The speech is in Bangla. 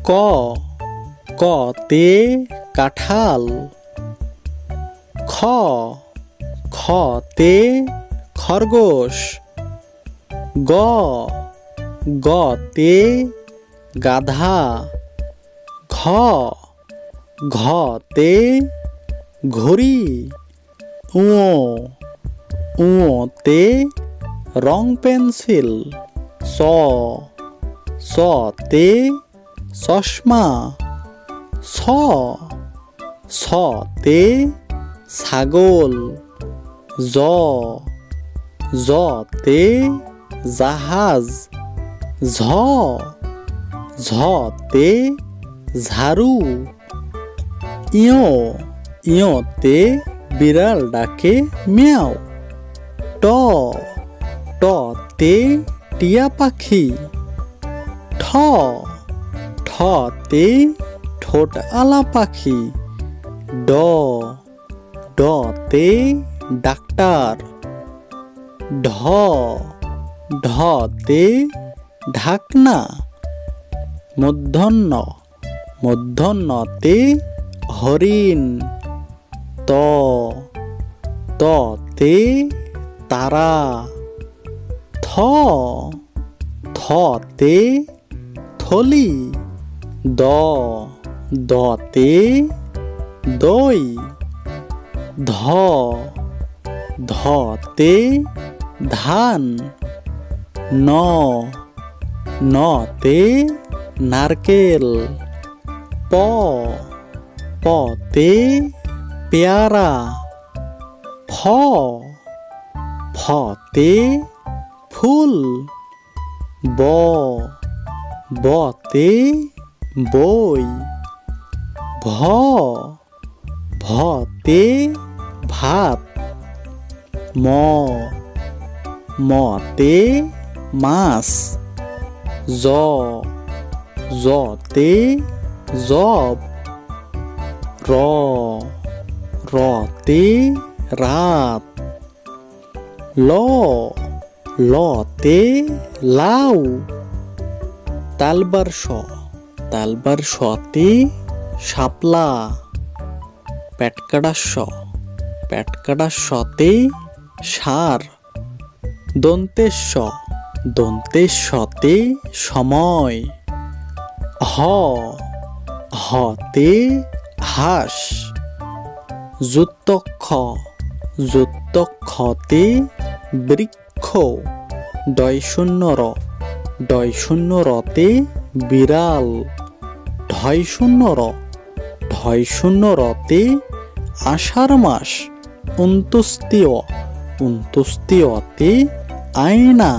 ক কতে কাঁঠাল। খ খতে খরগোশ। গ গতে গাধা। ঘ ঘতে ঘড়ি। ঙ ঙতে রং পেন্সিল। স সতে চশমা। ছ ছতে ছাগল। জ জতে জাহাজ। ঝ ঝতে ঝাড়ু। ইয় ইয়তে বিড়াল ডাকে মিয়াও। ট টতে টিয়া পাখি। ঠ ঠতে ঠোঁট আলা পাখি। ড ডতে ডাক্তার। ঢ ঢতে ঢাকনা। মূর্ধন্য মূর্ধন্যতে হরিণ। ত ততে তারা। থ থতে থলি। দ দতে দই। ধ ধতে ধান। ন নতে নারকেল। প পতে পেয়ারা। ফ ফতে ফুল। ব বতে বই। ভ ভতে ভাত। ম মতে মাছ। জ জতে জব। র রতে রাত। ল লতে লাউ। তালবার শতে শাপলা। পেটকাটা শতে সার। দন্তেশ্বতে সময়। হ হতে হাঁস। যুক্তক্ষতে বৃক্ষ। ডয়শূন্যরতে বিড়াল। ঢয়শূন্যরতে আষাঢ় মাস। অন্ত্যুষ্টিয়তে আয়না।